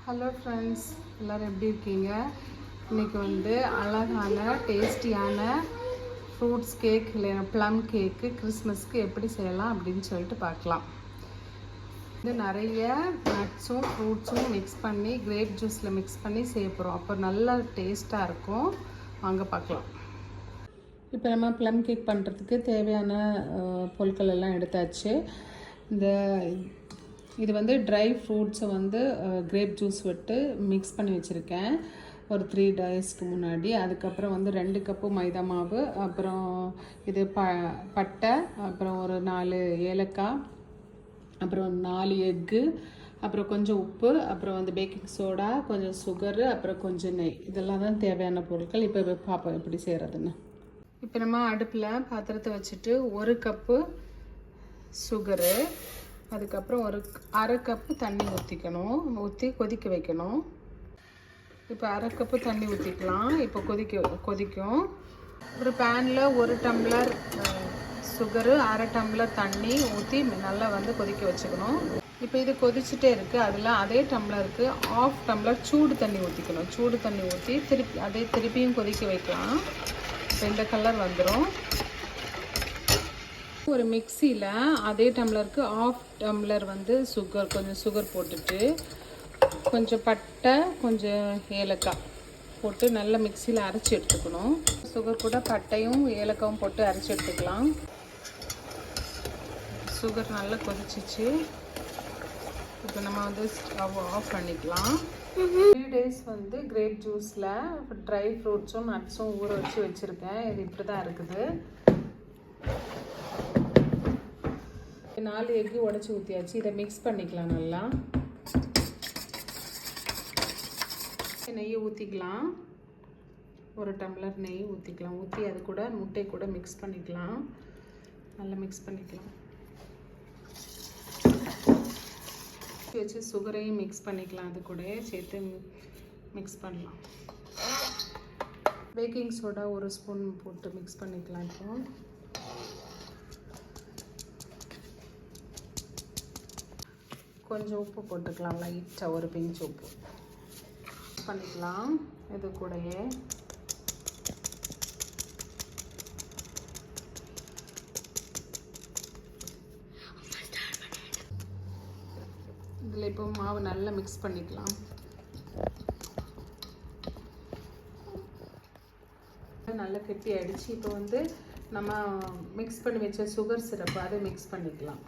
Hello friends, எல்லோரும் எப்படி இருக்கீங்க? இன்றைக்கி வந்து அழகான டேஸ்டியான ஃப்ரூட்ஸ் கேக் இல்லைன்னா ப்ளம் கேக்கு கிறிஸ்மஸ்க்கு எப்படி செய்யலாம் அப்படின்னு சொல்லிட்டு பார்க்கலாம். இது நிறைய நட்ஸும் ஃப்ரூட்ஸும் மிக்ஸ் பண்ணி கிரேப் ஜூஸில் மிக்ஸ் பண்ணி செய்ய போகிறோம். அப்போ நல்லா டேஸ்ட்டாக இருக்கும். வாங்க பார்க்கலாம். இப்போ நம்ம ப்ளம் கேக் பண்ணுறதுக்கு தேவையான பொருட்கள் எல்லாம் எடுத்தாச்சு. இது வந்து ட்ரை ஃப்ரூட்ஸை வந்து கிரேப் ஜூஸ் விட்டு மிக்ஸ் பண்ணி வச்சுருக்கேன் ஒரு 3 டேஸ்க்கு முன்னாடி. அதுக்கப்புறம் வந்து 2 கப்பு மைதா மாவு, அப்புறம் இது பட்டை, அப்புறம் ஒரு 4 ஏலக்காய், அப்புறம் 4 எக்கு, அப்புறம் கொஞ்சம் உப்பு, அப்புறம் வந்து பேக்கிங் சோடா, கொஞ்சம் சுகரு, அப்புறம் கொஞ்சம் நெய். இதெல்லாம் தான் தேவையான பொருட்கள். இப்போ பார்ப்போம் எப்படி செய்கிறதுன்னு. இப்போ நம்ம அடுப்பில் பாத்திரத்தை வச்சுட்டு 1 கப்பு சுகரு, அதுக்கப்புறம் ஒரு 1/2 கப்பு தண்ணி ஊற்றி கொதிக்க வைக்கணும். இப்போ 1/2 கப்பு தண்ணி ஊற்றிக்கலாம். இப்போ கொதிக்கும். ஒரு பேனில் 1 டம்ளர் சுகரு, 1/2 டம்ளர் தண்ணி ஊற்றி நல்லா வந்து கொதிக்க வச்சுக்கணும். இப்போ இது கொதிச்சுட்டே இருக்குது. அதில் அதே டம்ளருக்கு 1/2 டம்ளர் சூடு தண்ணி ஊற்றிக்கணும். சூடு தண்ணி ஊற்றி திருப்பியும் கொதிக்க வைக்கலாம். இப்போ இந்த கலர் வந்துடும். ஒரு மிக்சியில் அதே டம்ளருக்கு 1/2 டம்ளர் வந்து கொஞ்சம் சுகர் போட்டுட்டு, கொஞ்சம் பட்டை, கொஞ்சம் ஏலக்காய் போட்டு நல்லா மிக்சியில் அரைச்சி எடுத்துக்கணும். சுகர் கூட பட்டையும் ஏலக்காயும் போட்டு அரைச்சி எடுத்துக்கலாம். சுகர் நல்லா கொதிச்சிச்சு. இப்போ நம்ம வந்து ஸ்டவ் ஆஃப் பண்ணிக்கலாம். 3 டேஸ் வந்து கிரேப் ஜூஸில் ட்ரை ஃப்ரூட்ஸும் நட்ஸும் ஊற வச்சுருக்கேன். இது இப்படி தான் இருக்குது. 4 எக்கு உடச்சி ஊற்றியாச்சு. இதை மிக்ஸ் பண்ணிக்கலாம். நல்லா நெய் ஊற்றிக்கலாம். 1 டம்ளர் நெய் ஊற்றிக்கலாம். ஊற்றி அது கூட முட்டை கூட மிக்ஸ் பண்ணிக்கலாம். நல்லா மிக்ஸ் பண்ணிக்கலாம். வச்சு சுகரையும் மிக்ஸ் பண்ணிக்கலாம். அது கூட சேர்த்து மிக்ஸ் பண்ணலாம். பேக்கிங் சோடா 1 ஸ்பூன் போட்டு மிக்ஸ் பண்ணிக்கலாம். இப்போ கொஞ்சம் உப்பு போட்டுக்கலாம். லைட்டாக ஒரு பிஞ்ச் உப்பு பண்ணிக்கலாம். இது கூடயே இதில் இப்போ மாவு நல்லா மிக்ஸ் பண்ணிக்கலாம். நல்லா கெட்டி ஆகிடுச்சு. இப்போ வந்து நம்ம மிக்ஸ் பண்ணி வச்ச சுகர் சிரப்பு அதை மிக்ஸ் பண்ணிக்கலாம்.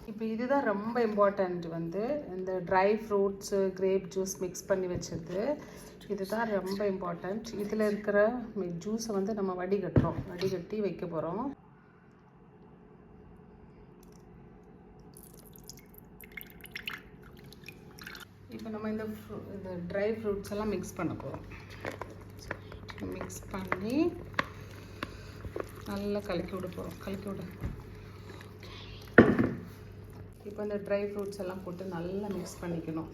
இப்போ இதுதான் ரொம்ப இம்பார்ட்டண்ட். வந்து இந்த dry fruits grape juice mix பண்ணி வச்சது இதுதான் ரொம்ப இம்பார்ட்டண்ட். இதில் இருக்கிற ஜூஸை வந்து நம்ம வடிகட்டி வைக்க போகிறோம். இப்போ நம்ம இந்த ட்ரை ஃப்ரூட்ஸ் எல்லாம் மிக்ஸ் பண்ண போகிறோம். மிக்ஸ் பண்ணி நல்லா கலக்கி விட. இப்போ இந்த ட்ரை ஃப்ரூட்ஸ் எல்லாம் போட்டு நல்லா மிக்ஸ் பண்ணிக்கணும்.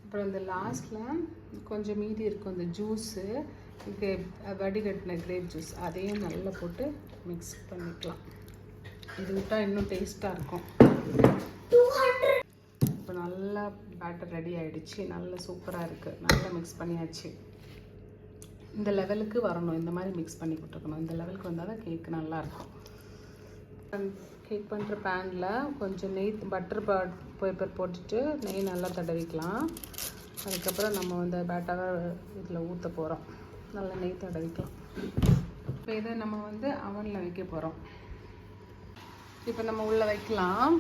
அப்புறம் இந்த லாஸ்ட்டில் கொஞ்சம் மீதி இருக்கும் இந்த ஜூஸு, வடிகட்டின கிரேப் ஜூஸ், அதையும் நல்லா போட்டு மிக்ஸ் பண்ணிக்கலாம். இது விட்டால் இன்னும் டேஸ்ட்டாக இருக்கும். இப்போ நல்லா பேட்டர் ரெடி ஆகிடுச்சு. நல்லா சூப்பராக இருக்குது. நல்லா மிக்ஸ் பண்ணியாச்சு. இந்த லெவலுக்கு வரணும். இந்த மாதிரி மிக்ஸ் பண்ணி கொடுத்துக்கணும். இந்த லெவலுக்கு வந்தால் தான் கேக்கு நல்லாயிருக்கும். கேக் பண்ணுற பேனில் கொஞ்சம் நெய், பட்டர் பேப்பர் போட்டுட்டு நெய் நல்லா தடவிக்கலாம். அதுக்கப்புறம் நம்ம வந்து பேட்டரை இதில் ஊற்ற போகிறோம். நல்லா நெய் தடவிக்கலாம். இப்போ இதை நம்ம வந்து அவனில் வைக்க போகிறோம். இப்போ நம்ம உள்ளே வைக்கலாம்.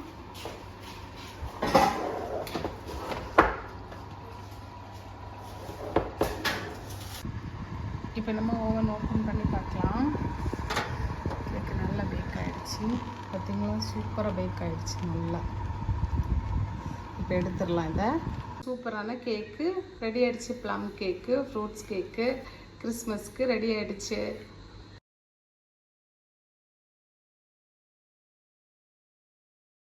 இப்போ நம்ம ஓவன் ஓப்பன் பண்ணி பார்க்கலாம். கேக்கு நல்லா பேக் ஆகிடுச்சு. பார்த்திங்களா, சூப்பராக பேக் ஆகிடுச்சு நல்லா. இப்போ எடுத்துடலாம். இதை சூப்பரான கேக்கு ரெடி ஆகிடுச்சு. ப்ளம் கேக்கு, ஃப்ரூட்ஸ் கேக்கு கிறிஸ்மஸ்க்கு ரெடி ஆகிடுச்சு.